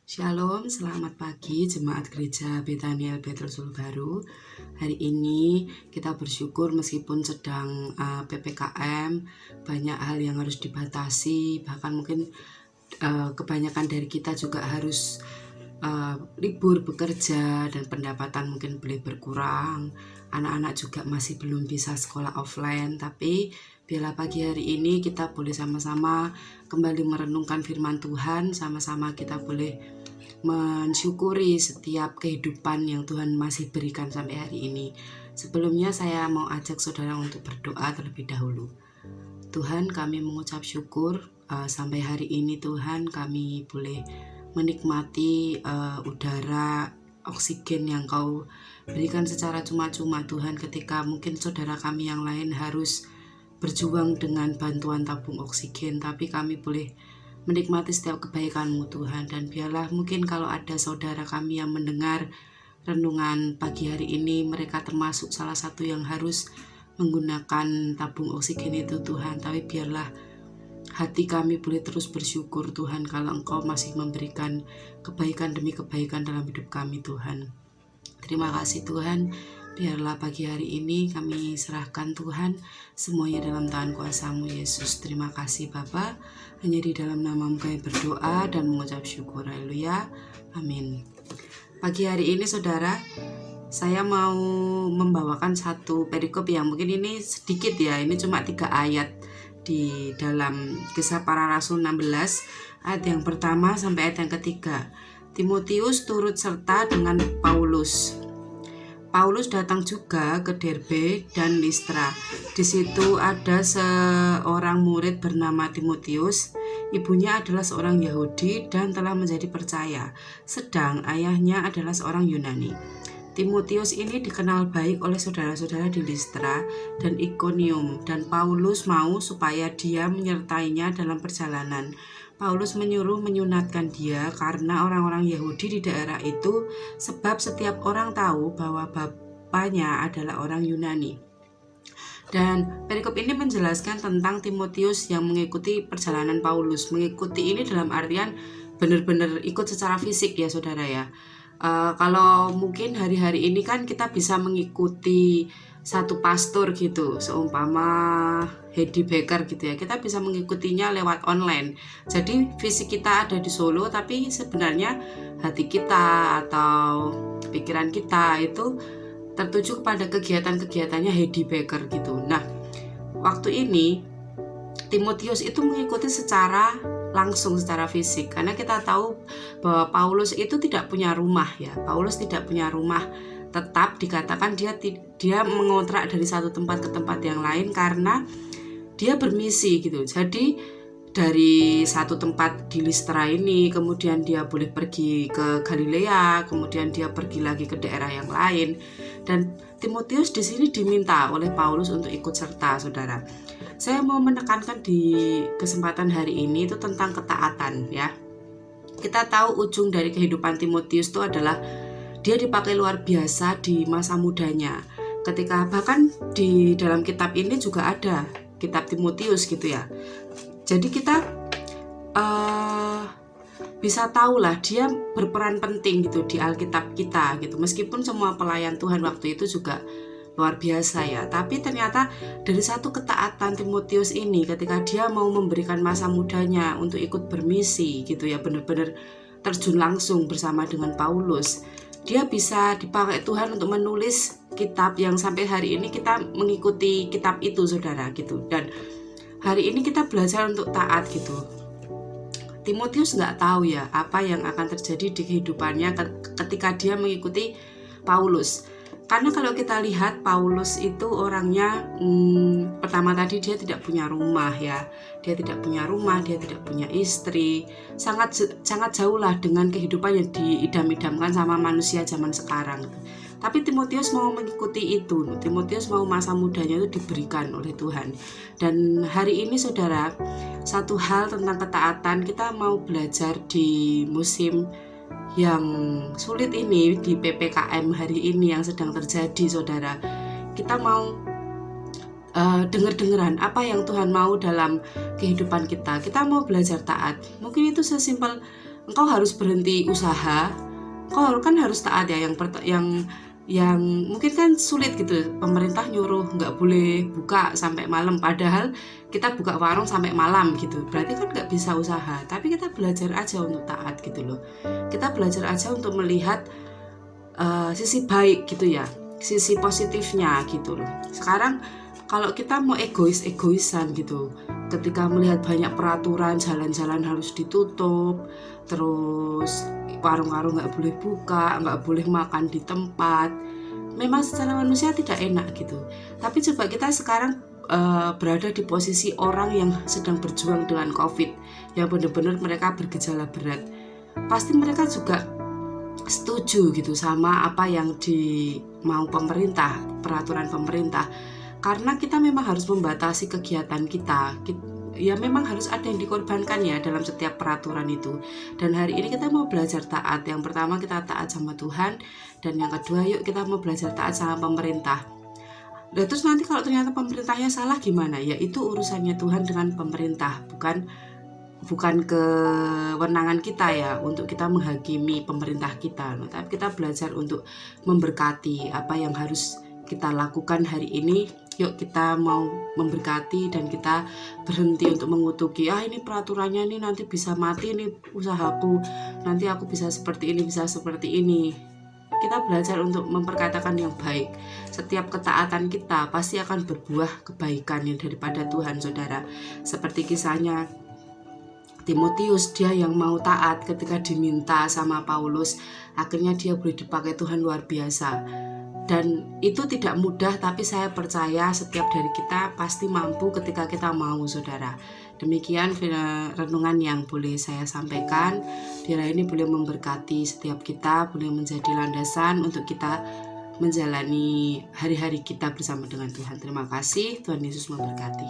Shalom, selamat pagi Jemaat Gereja Betania Petrus Baru. Hari ini kita bersyukur meskipun sedang PPKM, banyak hal yang harus dibatasi, bahkan mungkin kebanyakan dari kita juga harus libur bekerja dan pendapatan mungkin boleh berkurang. Anak-anak juga masih belum bisa sekolah offline, tapi biarlah pagi hari ini kita boleh sama-sama kembali merenungkan firman Tuhan, sama-sama kita boleh mensyukuri setiap kehidupan yang Tuhan masih berikan sampai hari ini. Sebelumnya saya mau ajak saudara untuk berdoa terlebih dahulu. Tuhan, kami mengucap syukur sampai hari ini Tuhan kami boleh menikmati udara oksigen yang Kau berikan secara cuma-cuma Tuhan, ketika mungkin saudara kami yang lain harus berjuang dengan bantuan tabung oksigen, tapi kami boleh menikmati setiap kebaikan-Mu Tuhan. Dan biarlah mungkin kalau ada saudara kami yang mendengar renungan pagi hari ini, mereka termasuk salah satu yang harus menggunakan tabung oksigen itu Tuhan, tapi biarlah hati kami boleh terus bersyukur Tuhan kalau Engkau masih memberikan kebaikan demi kebaikan dalam hidup kami Tuhan. Terima kasih Tuhan, biarlah pagi hari ini kami serahkan Tuhan semuanya dalam tangan kuasa-Mu Yesus. Terima kasih Bapa, hanya di dalam nama-Mu kami berdoa dan mengucap syukur. Haleluya, amin. Pagi hari ini saudara, saya mau membawakan satu perikop yang mungkin ini sedikit ya, ini cuma 3 ayat di dalam Kisah Para Rasul 16 ayat yang pertama sampai ayat yang ketiga. Timotius turut serta dengan Paulus. Paulus datang juga ke Derbe dan Listra. Di situ ada seorang murid bernama Timotius. Ibunya adalah seorang Yahudi dan telah menjadi percaya, sedang ayahnya adalah seorang Yunani. Timotius ini dikenal baik oleh saudara-saudara di Listra dan Ikonium, dan Paulus mau supaya dia menyertainya dalam perjalanan. Paulus menyuruh menyunatkan dia karena orang-orang Yahudi di daerah itu, sebab setiap orang tahu bahwa bapaknya adalah orang Yunani. Dan perikop ini menjelaskan tentang Timotius yang mengikuti perjalanan Paulus. Mengikuti ini dalam artian benar-benar ikut secara fisik ya saudara ya. Kalau mungkin hari-hari ini kan kita bisa mengikuti satu pastor gitu, seumpama Heidi Baker gitu ya, kita bisa mengikutinya lewat online. Jadi fisik kita ada di Solo, tapi sebenarnya hati kita atau pikiran kita itu tertuju kepada kegiatan-kegiatannya Heidi Baker gitu. Nah, waktu ini Timotius itu mengikuti secara langsung, secara fisik, karena kita tahu bahwa Paulus itu tidak punya rumah ya. Paulus tidak punya rumah tetap, dikatakan dia mengontrak dari satu tempat ke tempat yang lain karena dia bermisi gitu. Jadi dari satu tempat di Listra ini, kemudian dia boleh pergi ke Galilea, kemudian dia pergi lagi ke daerah yang lain. Dan Timotius di sini diminta oleh Paulus untuk ikut serta, saudara. Saya mau menekankan di kesempatan hari ini itu tentang ketaatan ya. Kita tahu ujung dari kehidupan Timotius itu adalah dia dipakai luar biasa di masa mudanya. Ketika bahkan di dalam kitab ini juga ada kitab Timotius gitu ya. Jadi kita bisa tahulah dia berperan penting gitu di Alkitab kita gitu. Meskipun semua pelayan Tuhan waktu itu juga luar biasa ya, tapi ternyata dari satu ketaatan Timotius ini ketika dia mau memberikan masa mudanya untuk ikut bermisi gitu ya, benar-benar terjun langsung bersama dengan Paulus, dia bisa dipakai Tuhan untuk menulis kitab yang sampai hari ini kita mengikuti kitab itu saudara gitu. Dan hari ini kita belajar untuk taat gitu. Timotius nggak tahu ya apa yang akan terjadi di kehidupannya ketika dia mengikuti Paulus. Karena kalau kita lihat Paulus itu orangnya pertama tadi dia tidak punya rumah ya. Dia tidak punya rumah, dia tidak punya istri. Sangat jauh lah dengan kehidupan yang diidam-idamkan sama manusia zaman sekarang. Tapi Timotius mau mengikuti itu. Timotius mau masa mudanya itu diberikan oleh Tuhan. Dan hari ini saudara, satu hal tentang ketaatan kita mau belajar di musim yang sulit ini, di PPKM hari ini yang sedang terjadi saudara. Kita mau dengar-dengaran apa yang Tuhan mau dalam kehidupan kita. Kita mau belajar taat. Mungkin itu sesimpel engkau harus berhenti usaha, engkau kan harus taat ya. Yang mungkin kan sulit gitu, pemerintah nyuruh nggak boleh buka sampai malam, padahal kita buka warung sampai malam gitu, berarti kan nggak bisa usaha. Tapi kita belajar aja untuk taat gitu loh, kita belajar aja untuk melihat sisi baik gitu ya, sisi positifnya gitu loh. Sekarang kalau kita mau egoisan gitu, ketika melihat banyak peraturan, jalan-jalan harus ditutup, terus warung-warung nggak boleh buka, nggak boleh makan di tempat, memang secara manusia tidak enak gitu. Tapi coba kita sekarang berada di posisi orang yang sedang berjuang dengan COVID, yang benar-benar mereka bergejala berat, pasti mereka juga setuju gitu sama apa yang mau pemerintah, peraturan pemerintah. Karena kita memang harus membatasi kegiatan kita, ya memang harus ada yang dikorbankan ya dalam setiap peraturan itu. Dan hari ini kita mau belajar taat. Yang pertama kita taat sama Tuhan, dan yang kedua yuk kita mau belajar taat sama pemerintah. Dan terus nanti kalau ternyata pemerintahnya salah gimana? Ya itu urusannya Tuhan dengan pemerintah, bukan kewenangan kita ya untuk kita menghakimi pemerintah kita. Tapi kita belajar untuk memberkati apa yang harus kita lakukan hari ini. Yuk kita mau memberkati dan kita berhenti untuk mengutuki, ini peraturannya ini nanti bisa mati nih usahaku, nanti aku bisa seperti ini, bisa seperti ini. Kita belajar untuk memperkatakan yang baik. Setiap ketaatan kita pasti akan berbuah kebaikan yang daripada Tuhan, saudara. Seperti kisahnya Timotius, dia yang mau taat ketika diminta sama Paulus, akhirnya dia boleh dipakai Tuhan luar biasa. Dan itu tidak mudah, tapi saya percaya setiap dari kita pasti mampu ketika kita mau, saudara. Demikian renungan yang boleh saya sampaikan. Biar ini boleh memberkati setiap kita, boleh menjadi landasan untuk kita menjalani hari-hari kita bersama dengan Tuhan. Terima kasih, Tuhan Yesus memberkati.